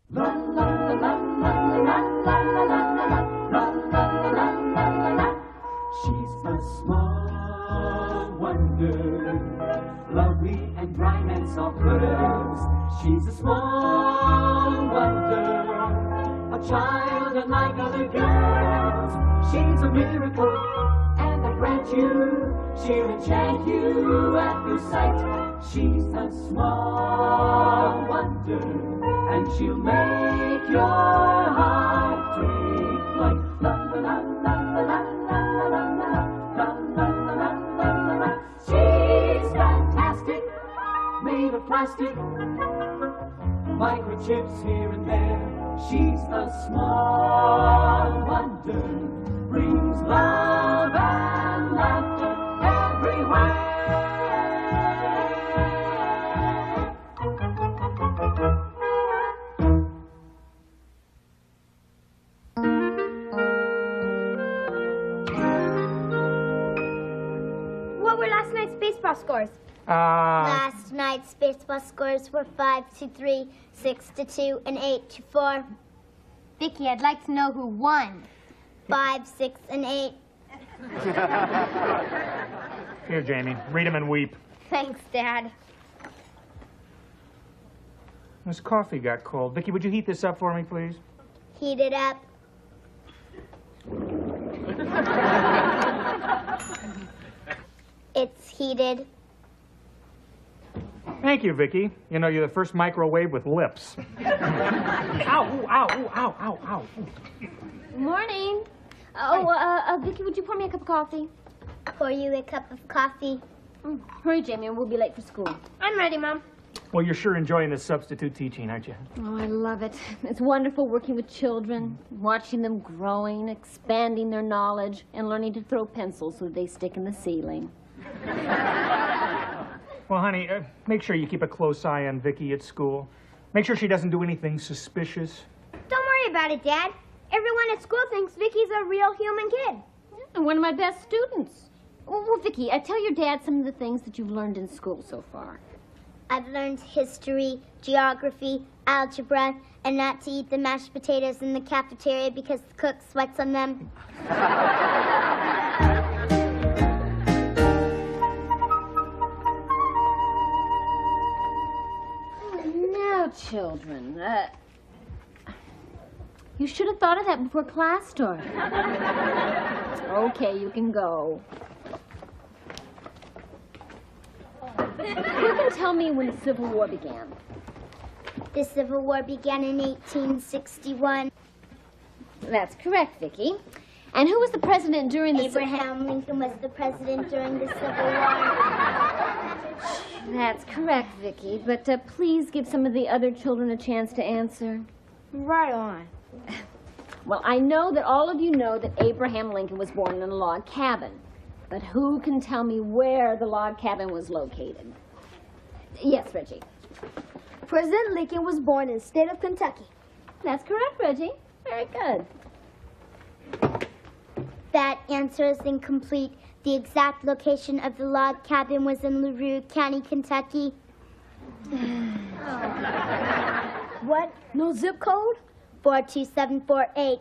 La la la la la la la la la la la la la la la. She's a small wonder, lovely and bright and soft curves. She's a small wonder, a child unlike other girls. She's a miracle, and I grant you, she'll enchant you at first sight. She's a small wonder, and she'll make your heart take flight. La la la la la la la la la la la la la. She's fantastic, made of plastic, microchips here and there. She's a small wonder, brings love and laughter everywhere. What were last night's baseball scores? Last night's baseball scores were 5-3, 6-2, and 8-4. Vicky, I'd like to know who won. 5, 6, and 8. Here, Jamie, read them and weep. Thanks, Dad. This coffee got cold. Vicky, would you heat this up for me, please? Heat it up. It's heated. Thank you, Vicky. You know, you're the first microwave with lips. Ow, ow, ow, ow, ow. Morning. Vicky, would you pour me a cup of coffee? Pour you a cup of coffee. Hurry, Jamie, or we'll be late for school. I'm ready, Mom. Well, you're sure enjoying this substitute teaching, aren't you? Oh, I love it. It's wonderful working with children, watching them growing, expanding their knowledge, and learning to throw pencils so they stick in the ceiling. Well, honey, make sure you keep a close eye on Vicky at school. Make sure she doesn't do anything suspicious. Don't worry about it, Dad. Everyone at school thinks Vicky's a real human kid. And one of my best students. Well, Vicky, tell your dad some of the things that you've learned in school so far. I've learned history, geography, algebra, and not to eat the mashed potatoes in the cafeteria because the cook sweats on them. Now, children, you should have thought of that before class started. Okay, you can go. Who can tell me when the Civil War began? The Civil War began in 1861. That's correct, Vicky. And who was the president during the... Abraham Lincoln was the president during the Civil War. That's correct, Vicky. But please give some of the other children a chance to answer. Right on. Well, I know that all of you know that Abraham Lincoln was born in a log cabin. But who can tell me where the log cabin was located? Yes, Reggie. President Lincoln was born in the state of Kentucky. That's correct, Reggie. Very good. That answer is incomplete. The exact location of the log cabin was in LaRue County, Kentucky. What? No zip code? 42748.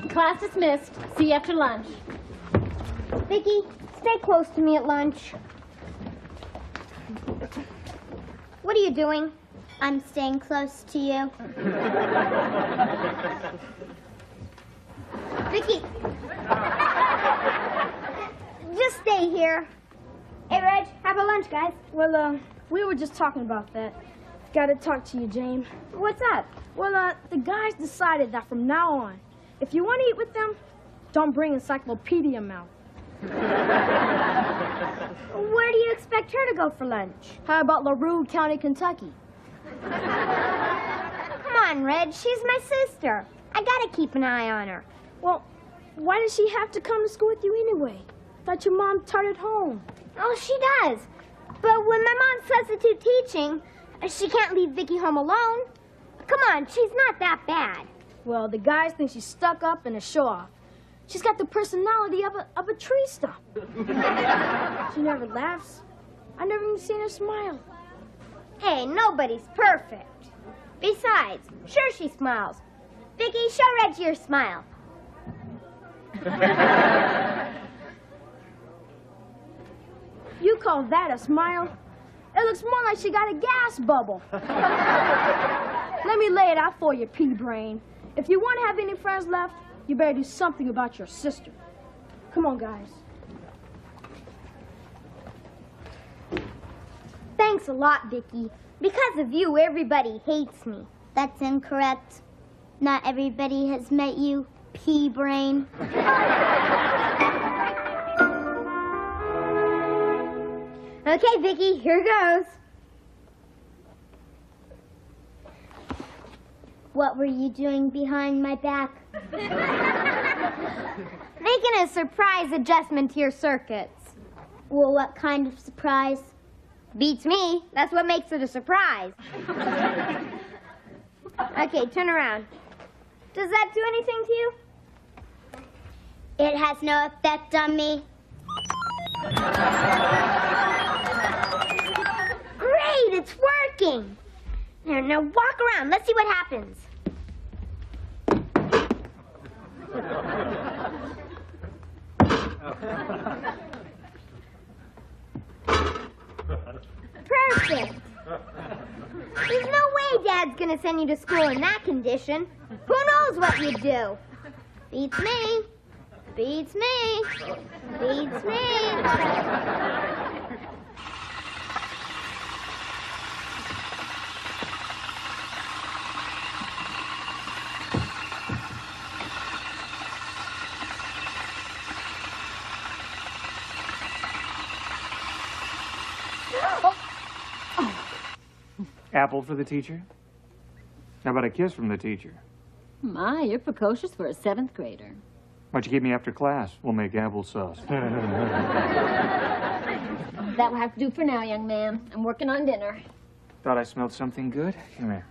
Class dismissed. See you after lunch. Vicky, stay close to me at lunch. What are you doing? I'm staying close to you. Vicky! Just stay here. Hey, Reg, how about lunch, guys? Well, we were just talking about that. Gotta talk to you, James. What's up? Well, the guys decided that from now on, if you want to eat with them, don't bring Encyclopedia Mouth. Where do you expect her to go for lunch? How about LaRue County, Kentucky? Come on, Reg, she's my sister. I gotta keep an eye on her. Well, why does she have to come to school with you anyway? Thought your mom taught at home. Oh, she does. But when my mom's substitute teaching, she can't leave Vicky home alone. Come on, she's not that bad. Well, the guys think she's stuck up and a show-off. She's got the personality of a tree stump. She never laughs, I never even seen her smile. Hey, nobody's perfect. Besides, sure she smiles. Vicky, show Reggie your smile. You call that a smile? It looks more like she got a gas bubble. Let me lay it out for you, pea-brain. If you want to have any friends left, you better do something about your sister. Come on, guys. Thanks a lot, Vicky. Because of you, everybody hates me. That's incorrect. Not everybody has met you, pea-brain. Okay, Vicky, here goes. What were you doing behind my back? Making a surprise adjustment to your circuits. Well, what kind of surprise? Beats me. That's what makes it a surprise. Okay, turn around. Does that do anything to you? It has no effect on me. Great, it's working. Now walk around. Let's see what happens. Perfect. There's no way Dad's gonna send you to school in that condition. Who knows what you'd do? Beats me. Beats me. Beats me. Apple for the teacher? How about a kiss from the teacher? My, you're precocious for a 7th grader. Why don't you keep me after class? We'll make applesauce. That will have to do for now, young man. I'm working on dinner. Thought I smelled something good? Come here.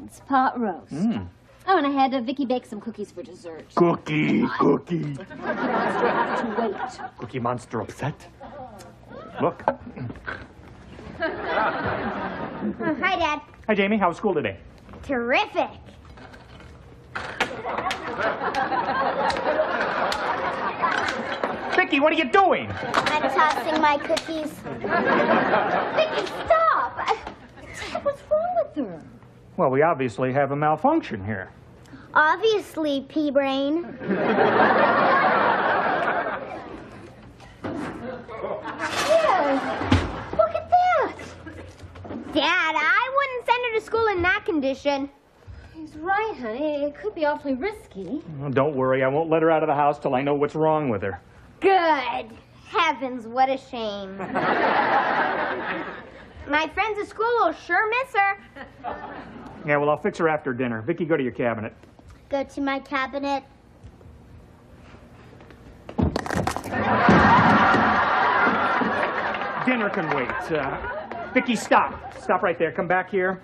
It's pot roast. Oh, and I had Vicky bake some cookies for dessert. Cookie. Cookie Monster has to wait. Cookie Monster upset? Look. Hi, Dad. Hi, Jamie. How was school today? Terrific. Vicky, what are you doing? I'm tossing my cookies. Vicky, stop. What's wrong with her? Well, we obviously have a malfunction here. Obviously, pea-brain. Look at that. Dad, I wouldn't send her to school in that condition. He's right, honey. It could be awfully risky. Well, don't worry. I won't let her out of the house till I know what's wrong with her. Good. Heavens, what a shame. My friends at school will sure miss her. Yeah, well, I'll fix her after dinner. Vicky, go to your cabinet. Go to my cabinet. Dinner can wait. Vicky, stop. Stop right there. Come back here.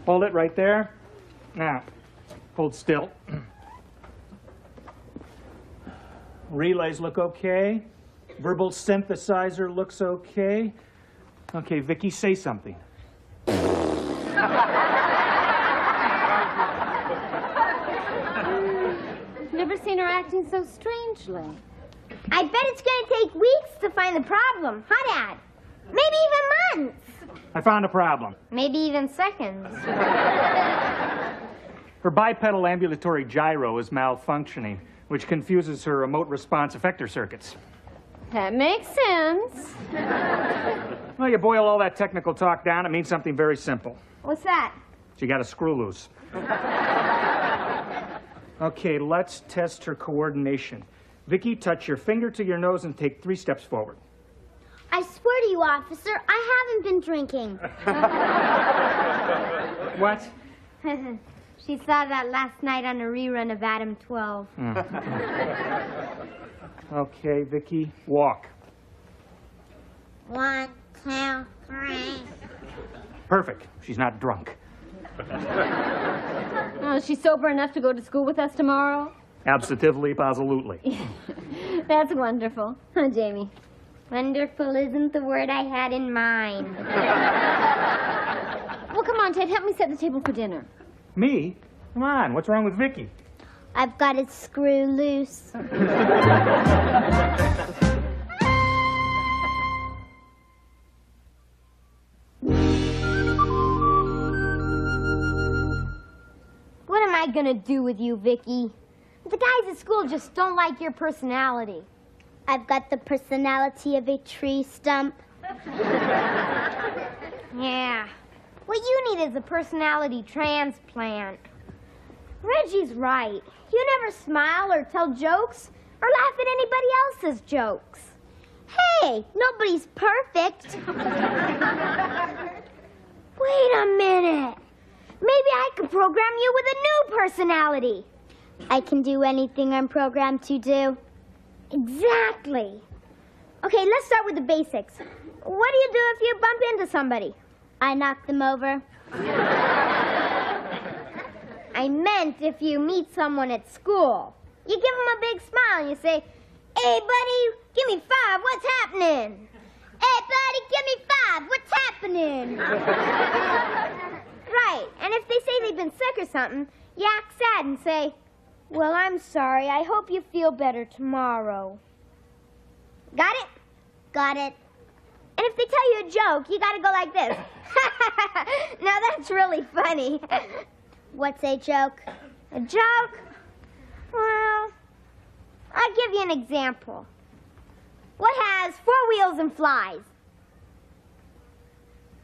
Hold it right there. Now, hold still. Relays look okay. Verbal synthesizer looks okay. Okay, Vicky, say something. Never seen her acting so strangely. I bet it's going to take weeks to find the problem, huh, Dad? Maybe even months. I found a problem. Maybe even seconds. Her bipedal ambulatory gyro is malfunctioning, which confuses her remote response effector circuits. That makes sense. Well, you boil all that technical talk down, it means something very simple. What's that? She got a screw loose. Okay, let's test her coordination. Vicky, touch your finger to your nose and take 3 steps forward. I swear to you, officer, I haven't been drinking. What? She saw that last night on a rerun of Adam 12. Okay, Vicky, walk. 1, 2, 3. Perfect. She's not drunk. Oh, is she sober enough to go to school with us tomorrow? Absolutely, positively. That's wonderful. Huh, Jamie? Wonderful isn't the word I had in mind. Well, come on, Ted, help me set the table for dinner. Me? Come on, what's wrong with Vicky? I've got to screw loose. What am I gonna do with you, Vicky? The guys at school just don't like your personality. I've got the personality of a tree stump. Yeah. What you need is a personality transplant. Reggie's right. You never smile or tell jokes or laugh at anybody else's jokes. Hey, nobody's perfect. Wait a minute. Maybe I could program you with a new personality. I can do anything I'm programmed to do. Exactly. Okay, let's start with the basics. What do you do if you bump into somebody? I knock them over. I meant if you meet someone at school. You give them a big smile and you say, "Hey, buddy, give me 5, what's happening?" Hey, buddy, give me 5. What's happening? Right, and if they say they've been sick or something, you act sad and say, "Well, I'm sorry, I hope you feel better tomorrow." Got it? Got it. And if they tell you a joke, you gotta go like this. Now that's really funny. What's a joke? A joke? Well, I'll give you an example. What has 4 wheels and flies?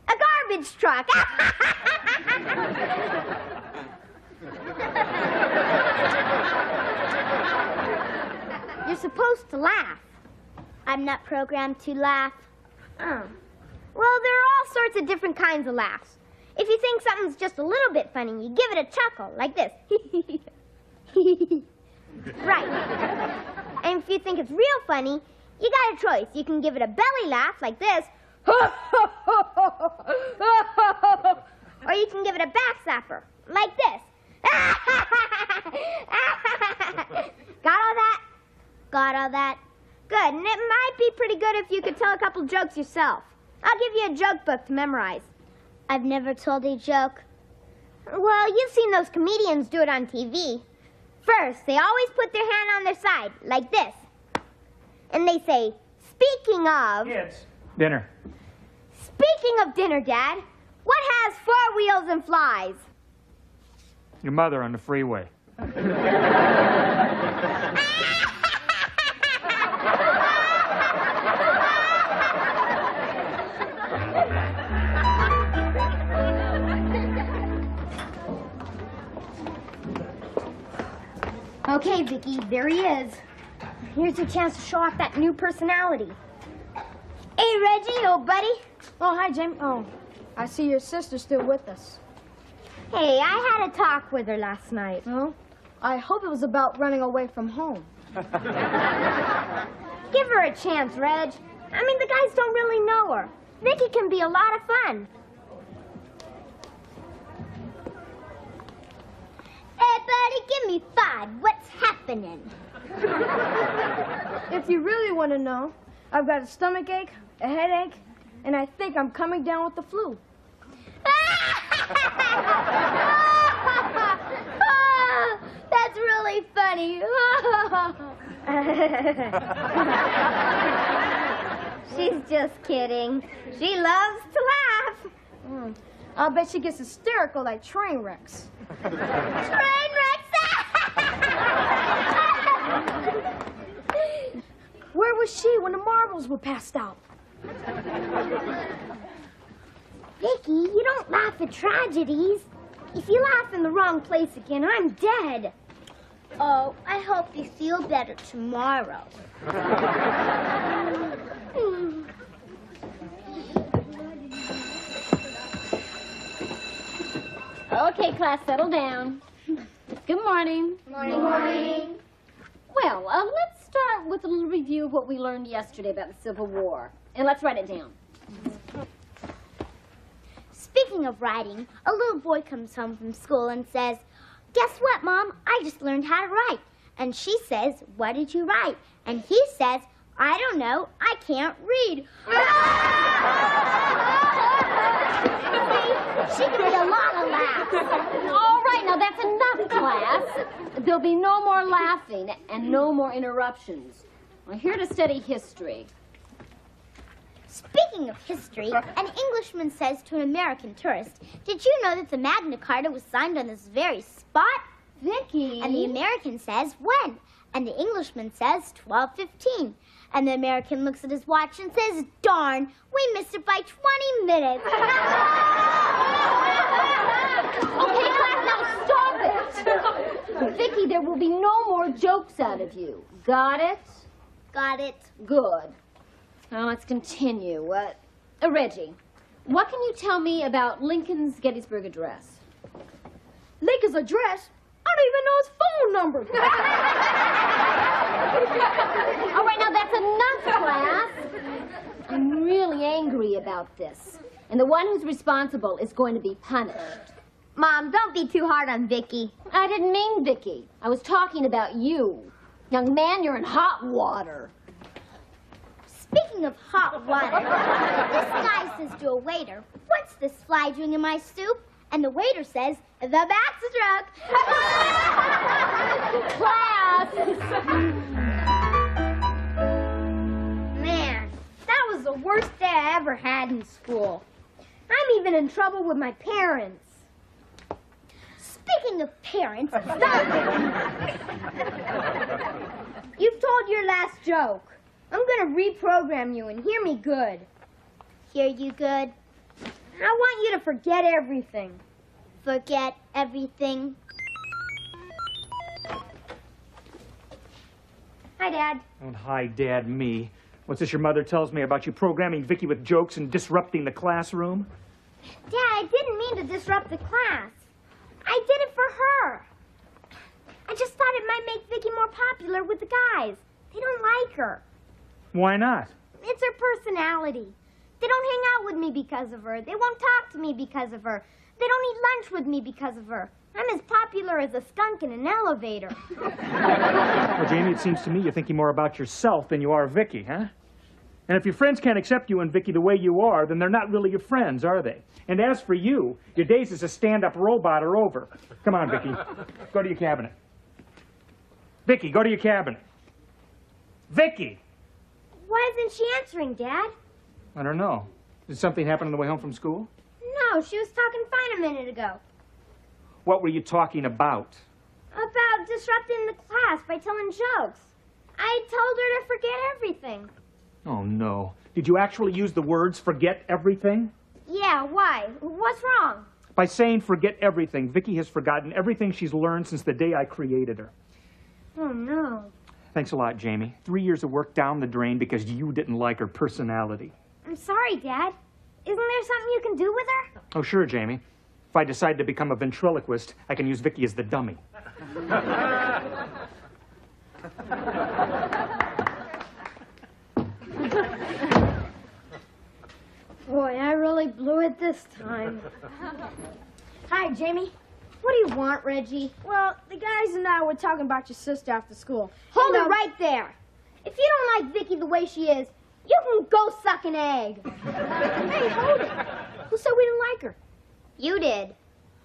A garbage truck. You're supposed to laugh. I'm not programmed to laugh. Oh. Well, there are all sorts of different kinds of laughs. If you think something's just a little bit funny, you give it a chuckle, like this. Right. And if you think it's real funny, you got a choice. You can give it a belly laugh, like this. Or you can give it a back slapper, like this. Got all that? Got all that? Good, and it might be pretty good if you could tell a couple jokes yourself. I'll give you a joke book to memorize. I've never told a joke. Well, you've seen those comedians do it on TV. First, they always put their hand on their side, like this. And they say, "Speaking of..." Kids. Dinner. Speaking of dinner, Dad, what has 4 wheels and flies? Your mother on the freeway. Okay, Vicky, there he is. Here's your chance to show off that new personality. Hey, Reggie, old buddy. Oh, hi, Jamie. Oh, I see your sister's still with us. Hey, I had a talk with her last night. Oh? I hope it was about running away from home. Give her a chance, Reg. I mean, the guys don't really know her. Vicky can be a lot of fun. Hey, buddy, give me 5. What's happening? If you really want to know, I've got a stomach ache, a headache, and I think I'm coming down with the flu. That's really funny. She's just kidding. She loves to laugh. I'll bet she gets hysterical like train wrecks. Train wrecks! Where was she when the marbles were passed out? Vicky, you don't laugh at tragedies. If you laugh in the wrong place again, I'm dead. Oh, I hope you feel better tomorrow. Okay, class, settle down. Good morning. Morning. Morning. Well, let's start with a little review of what we learned yesterday about the Civil War. And let's write it down. Speaking of writing, a little boy comes home from school and says, "Guess what, Mom? I just learned how to write." And she says, "What did you write?" And he says, I don't know. I can't read. She can get a lot of laughs. All right, now that's enough, class. There'll be no more laughing and no more interruptions. We're here to study history. Speaking of history, an Englishman says to an American tourist, "Did you know that the Magna Carta was signed on this very spot?" Vicky. And the American says, "When?" And the Englishman says, 12:15. And the American looks at his watch and says, "Darn, we missed it by 20 minutes. Okay, class, now stop it. Vicky, there will be no more jokes out of you. Got it? Got it. Good. Now let's continue. Reggie, what can you tell me about Lincoln's Gettysburg Address? Lincoln's address? I don't even know his phone number. All right, now that's enough, class. I'm really angry about this. And the one who's responsible is going to be punished. Mom, don't be too hard on Vicky. I didn't mean Vicky. I was talking about you. Young man, you're in hot water. Speaking of hot water, this guy says to a waiter, "What's this fly doing in my soup?" And the waiter says, "The backstroke." Class! Man, that was the worst day I ever had in school. I'm even in trouble with my parents. Speaking of parents, You've told your last joke. I'm gonna reprogram you and hear me good. hear you good. I want you to forget everything. Forget everything. Hi, Dad. Don't hi, Dad, me. What's this your mother tells me about you programming Vicky with jokes and disrupting the classroom? Dad, I didn't mean to disrupt the class. I did it for her. I just thought it might make Vicky more popular with the guys. They don't like her. Why not? It's her personality. They don't hang out with me because of her. They won't talk to me because of her. They don't eat lunch with me because of her. I'm as popular as a skunk in an elevator. Well, Jamie, it seems to me you're thinking more about yourself than you are Vicky, huh? And if your friends can't accept you and Vicky the way you are, then they're not really your friends, are they? And as for you, your days as a stand-up robot are over. Come on, Vicky. Go to your cabinet. Vicky, go to your cabinet. Vicky! Why isn't she answering, Dad? I don't know. Did something happen on the way home from school? No, she was talking fine a minute ago. What were you talking about? About disrupting the class by telling jokes. I told her to forget everything. Oh, no. Did you actually use the words forget everything? Yeah, why? What's wrong? By saying forget everything, Vicky has forgotten everything she's learned since the day I created her. Oh, no. Thanks a lot, Jamie. 3 years of work down the drain because you didn't like her personality. I'm sorry, Dad. Isn't there something you can do with her? Oh, sure, Jamie. If I decide to become a ventriloquist, I can use Vicky as the dummy. Boy, I really blew it this time. Hi, Jamie. What do you want, Reggie? Well, the guys and I were talking about your sister after school. Hold And, it right there. If you don't like Vicky the way she is, you can go suck an egg. Hey, hold it. Who said we didn't like her? You did.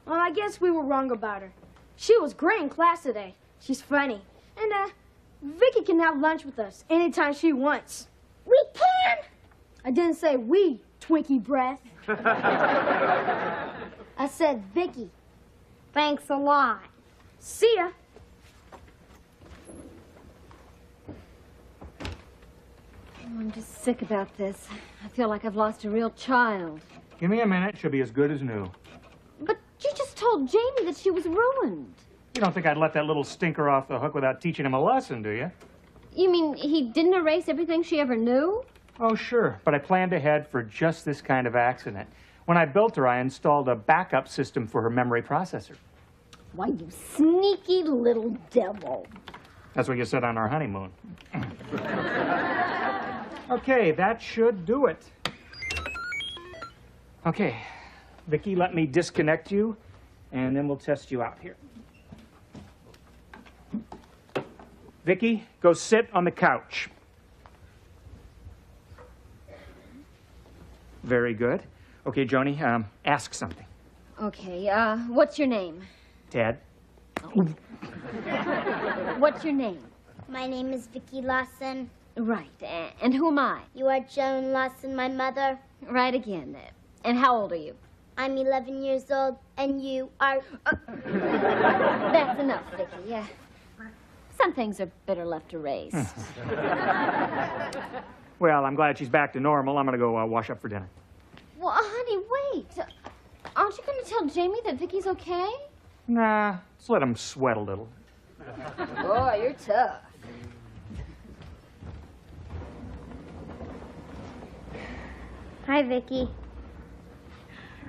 Well, I guess we were wrong about her. She was great in class today. She's funny. And, Vicky can have lunch with us anytime she wants. We can? I didn't say we, Twinkie breath. I said Vicky. Thanks a lot. See ya. I'm just sick about this. I feel like I've lost a real child. Give me a minute. She'll be as good as new. But you just told Jamie that she was ruined. You don't think I'd let that little stinker off the hook without teaching him a lesson, do you? You mean he didn't erase everything she ever knew? Oh, sure. But I planned ahead for just this kind of accident. When I built her, I installed a backup system for her memory processor. Why, you sneaky little devil. That's what you said on our honeymoon. Okay, that should do it. Okay, Vicky, let me disconnect you, and then we'll test you out here. Vicky, go sit on the couch. Very good. Okay, Joni, ask something. Okay, what's your name? Ted? What's your name? My name is Vicky Lawson. Right, and who am I? You are Joan Lawson, my mother. Right again. And how old are you? I'm 11 years old, and you are... That's enough, Vicky. Yeah. Some things are better left erased. Well, I'm glad she's back to normal. I'm going to go wash up for dinner. Well, honey, wait. Aren't you going to tell Jamie that Vicky's okay? Nah, let's let him sweat a little. Boy, you're tough. Hi, Vicky.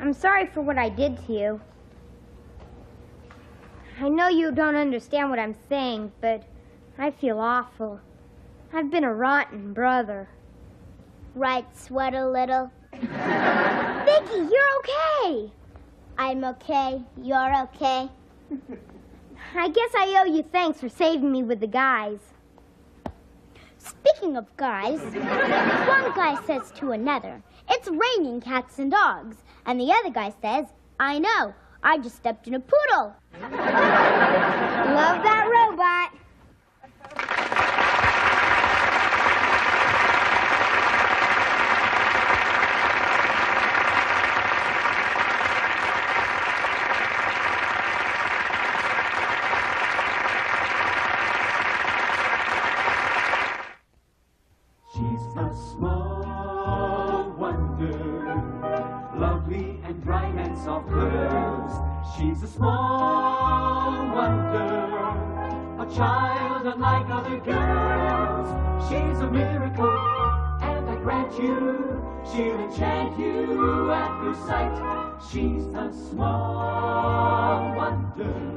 I'm sorry for what I did to you. I know you don't understand what I'm saying, but I feel awful. I've been a rotten brother. Right, sweat a little. Vicky, you're okay. I'm okay. You're okay. I guess I owe you thanks for saving me with the guys. Speaking of guys, one guy says to another, "It's raining cats and dogs." And the other guy says, "I know. I just stepped in a poodle." Love that robot. She's a small wonder, lovely and bright and soft curves. She's a small wonder, a child unlike other girls. She's a miracle, and I grant you, she'll enchant you at first sight. She's a small wonder.